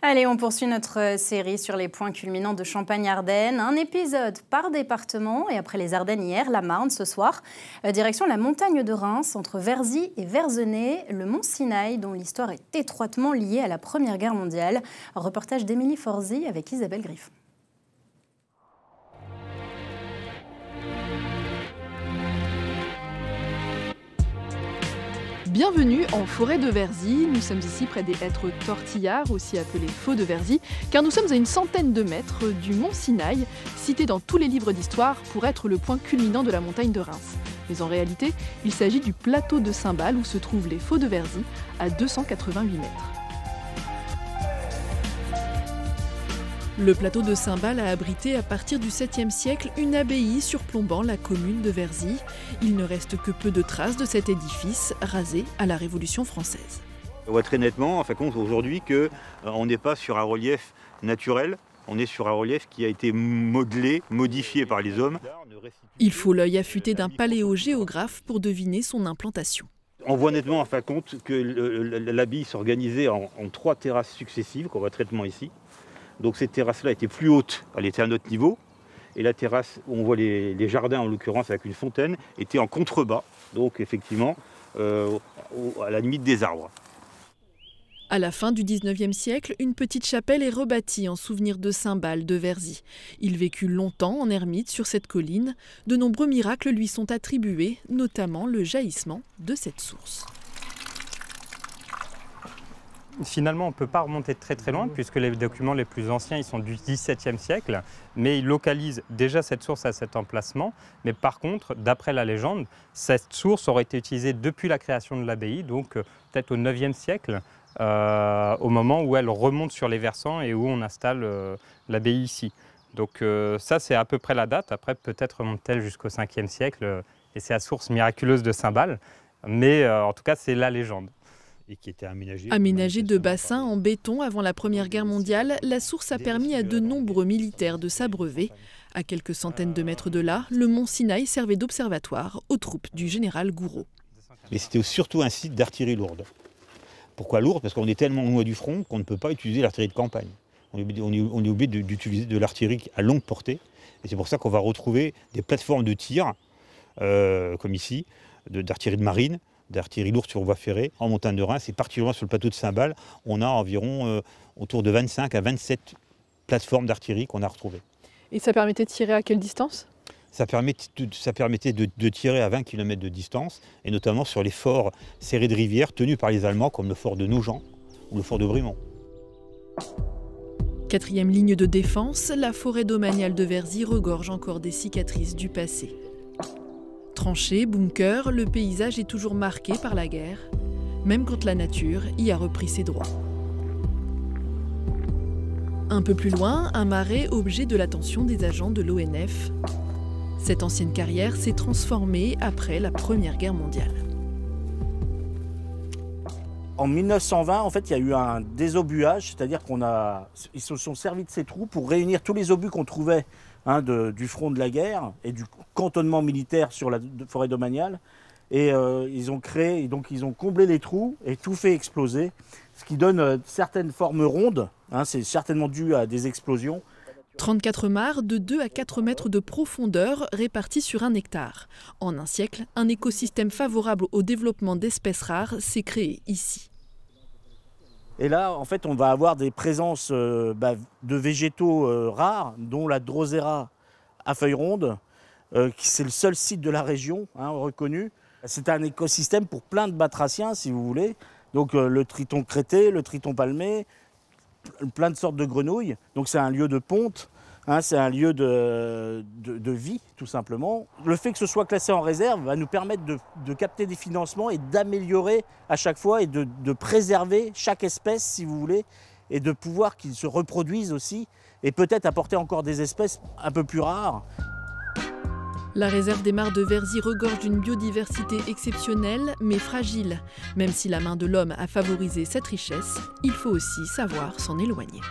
Allez, on poursuit notre série sur les points culminants de Champagne-Ardenne. Un épisode par département. Et après les Ardennes hier, la Marne ce soir. Direction la montagne de Reims, entre Verzy et Verzenay, le mont Sinaï, dont l'histoire est étroitement liée à la Première Guerre mondiale. Un reportage d'Émilie Forzi avec Isabelle Griffon. Bienvenue en forêt de Verzy. Nous sommes ici près des hêtres tortillards, aussi appelés faux de Verzy, car nous sommes à une centaine de mètres du mont Sinaï, cité dans tous les livres d'histoire pour être le point culminant de la montagne de Reims. Mais en réalité, il s'agit du plateau de Saint-Bal où se trouvent les faux de Verzy, à 288 mètres. Le plateau de Saint-Bal a abrité à partir du 7e siècle une abbaye surplombant la commune de Verzy. Il ne reste que peu de traces de cet édifice, rasé à la Révolution française. On voit très nettement, en fin de compte, aujourd'hui qu'on n'est pas sur un relief naturel, on est sur un relief qui a été modelé, modifié par les hommes. Il faut l'œil affûté d'un paléogéographe pour deviner son implantation. On voit nettement, en fin de compte, que l'abbaye s'organisait en 3 terrasses successives, qu'on voit traitement ici. Donc cette terrasse-là était plus haute, elle était à notre niveau. Et la terrasse où on voit les jardins, en l'occurrence avec une fontaine, était en contrebas, donc effectivement à la limite des arbres. À la fin du 19e siècle, une petite chapelle est rebâtie en souvenir de Saint-Bal de Verzy. Il vécut longtemps en ermite sur cette colline. De nombreux miracles lui sont attribués, notamment le jaillissement de cette source. Finalement, on ne peut pas remonter très loin puisque les documents les plus anciens ils sont du XVIIe siècle, mais ils localisent déjà cette source à cet emplacement. Mais par contre, d'après la légende, cette source aurait été utilisée depuis la création de l'abbaye, donc peut-être au IXe siècle, au moment où elle remonte sur les versants et où on installe l'abbaye ici. Donc ça, c'est à peu près la date. Après, peut-être remonte-t-elle jusqu'au Ve siècle et c'est la source miraculeuse de Saint-Bal. Mais en tout cas, c'est la légende. Et qui était aménagée de bassins en béton avant la Première Guerre mondiale, la source a permis à de nombreux militaires de s'abreuver. À quelques centaines de mètres de là, le mont Sinaï servait d'observatoire aux troupes du général Gouraud. Mais c'était surtout un site d'artillerie lourde. Pourquoi lourde? Parce qu'on est tellement loin du front qu'on ne peut pas utiliser l'artillerie de campagne. On est obligé d'utiliser de l'artillerie à longue portée. Et c'est pour ça qu'on va retrouver des plateformes de tir, comme ici, d'artillerie de marine, d'artillerie lourde sur voie ferrée en montagne de Reims et particulièrement sur le plateau de Saint-Bal, on a environ autour de 25 à 27 plateformes d'artillerie qu'on a retrouvées. Et ça permettait de tirer à quelle distance? Ça permettait de tirer à 20 km de distance et notamment sur les forts serrés de rivière tenus par les Allemands comme le fort de Nogent ou le fort de Brimont. 4e ligne de défense, la forêt domaniale de Verzy regorge encore des cicatrices du passé. Tranchées, bunkers, le paysage est toujours marqué par la guerre, même quand la nature y a repris ses droits. Un peu plus loin, un marais objet de l'attention des agents de l'ONF. Cette ancienne carrière s'est transformée après la Première Guerre mondiale. En 1920, en fait, il y a eu un désobuage, c'est-à-dire qu'ils se sont servis de ces trous pour réunir tous les obus qu'on trouvait du front de la guerre et du cantonnement militaire sur la forêt domaniale. Et ils ont créé, donc ils ont comblé les trous et tout fait exploser, ce qui donne certaines formes rondes. C'est certainement dû à des explosions. 34 mares de 2 à 4 mètres de profondeur réparties sur 1 hectare. En un siècle, un écosystème favorable au développement d'espèces rares s'est créé ici. Et là, en fait, on va avoir des présences de végétaux rares, dont la Drosera à feuilles rondes, qui c'est le seul site de la région reconnu. C'est un écosystème pour plein de batraciens, si vous voulez. Donc le triton crété, le triton palmé, plein de sortes de grenouilles. Donc c'est un lieu de ponte, c'est un lieu de vie, tout simplement. Le fait que ce soit classé en réserve va nous permettre de capter des financements et d'améliorer à chaque fois et de préserver chaque espèce, si vous voulez, et de pouvoir qu'ils se reproduisent aussi et peut-être apporter encore des espèces un peu plus rares. La réserve des mares de Verzy regorge d'une biodiversité exceptionnelle, mais fragile. Même si la main de l'homme a favorisé cette richesse, il faut aussi savoir s'en éloigner.